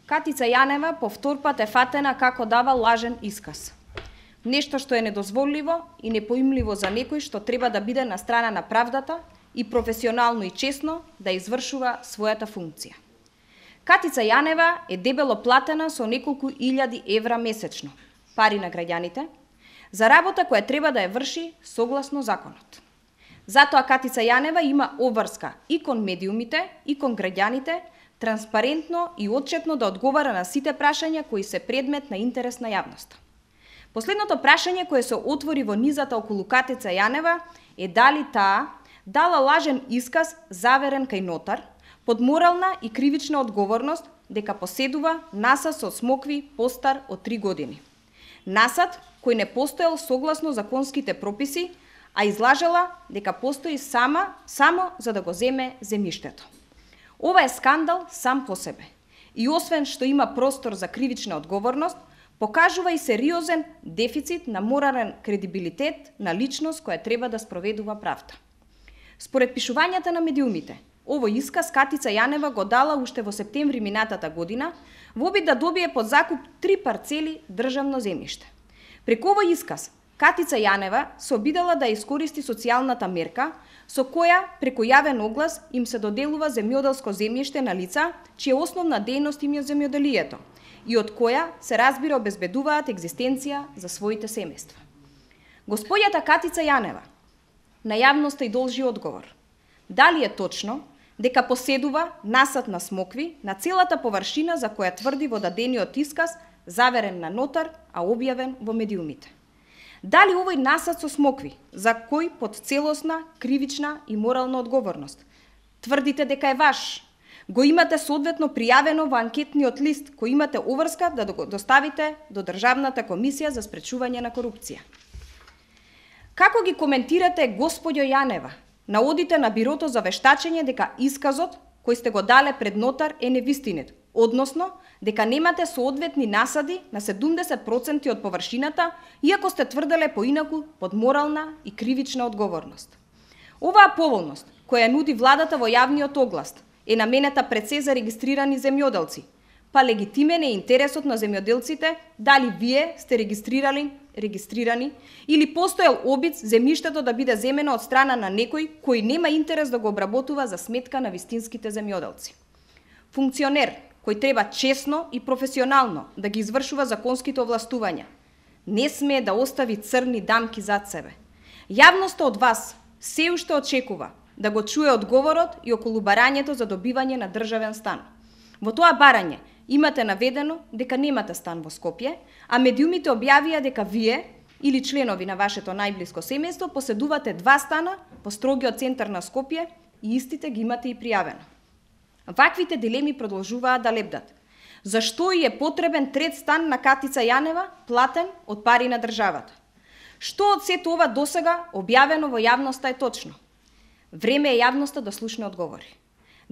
Катица Јанева повторпат е фатена како дава лажен исказ. Нешто што е недозволиво и непоимливо за некој што треба да биде на страна на правдата и професионално и честно да извршува својата функција. Катица Јанева е дебело платена со неколку илјади евра месечно, пари на граѓаните, за работа која треба да ја врши согласно законот. Затоа Катица Јанева има обврска и кон медиумите, и кон граѓаните, транспарентно и отчетно да одговара на сите прашања кои се предмет на интерес на јавноста. Последното прашање кое се отвори во низата околу Катица Јанева е дали таа дала лажен исказ заверен кај нотар, под морална и кривична одговорност дека поседува насад со смокви постар од 3 години. Насад кој не постоел согласно законските прописи, а излажала дека постои само за да го земе земјиштето. Ова е скандал сам по себе. И освен што има простор за кривична одговорност, покажува и сериозен дефицит на морален кредибилитет на личност која треба да спроведува правда. Според пишувањата на медиумите, овој исказ Катица Јанева го дала уште во септември минатата година во обид да добие под закуп 3 парцели државно земјиште. Преку овој исказ Катица Јанева се обидела да искористи социјалната мерка со која преку јавен оглас им се доделува земјоделско земјиште на лица чија основна дејност им е земјоделието и од која се разбира обезбедуваат екзистенција за своите семејства. Господјата Катица Јанева на јавноста и должи одговор. Дали е точно дека поседува насад на смокви на целата површина за која тврди во дадениот исказ заверен на нотар, а објавен во медиумите? Дали овој насад со смокви, за кој под целосна, кривична и морална одговорност, тврдите дека е ваш, го имате соодветно пријавено во анкетниот лист, кој имате обврска да го доставите до Државната комисија за спречување на корупција? Како ги коментирате, господјо Јанева, наводите на Бирото за вештачење дека исказот кој сте го дале пред нотар е невистинет, односно дека немате соодветни насади на 70% од површината, иако сте тврделе поинаку под морална и кривична одговорност. Оваа поволност, која нуди владата во јавниот оглас, е наменета пред се за регистрирани земјоделци, па легитимен е интересот на земјоделците дали вие сте регистрирани или постоел обид земјиштето да биде земено од страна на некој кој нема интерес да го обработува за сметка на вистинските земјоделци. Функционер кој треба честно и професионално да ги извршува законските овластувања, не смее да остави црни дамки зад себе. Јавноста од вас се уште очекува да го чуе одговорот и околу барањето за добивање на државен стан. Во тоа барање имате наведено дека немате стан во Скопје, а медиумите објавија дека вие или членови на вашето најблиско семејство поседувате 2 стана по строгиот центар на Скопје и истите ги имате и пријавено. Ваквите дилеми продолжуваат да лебдат. Зашто и е потребен трет стан на Катица Јанева, платен од пари на државата? Што од сето ова досега објавено во јавноста е точно? Време е јавноста да слушне одговори.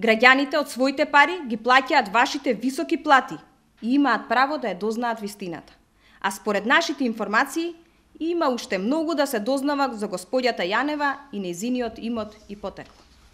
Граѓаните од своите пари ги плаќаат вашите високи плати и имаат право да ја дознаат вистината. А според нашите информации, има уште многу да се дознава за господјата Јанева и нејзиниот имот и потекло.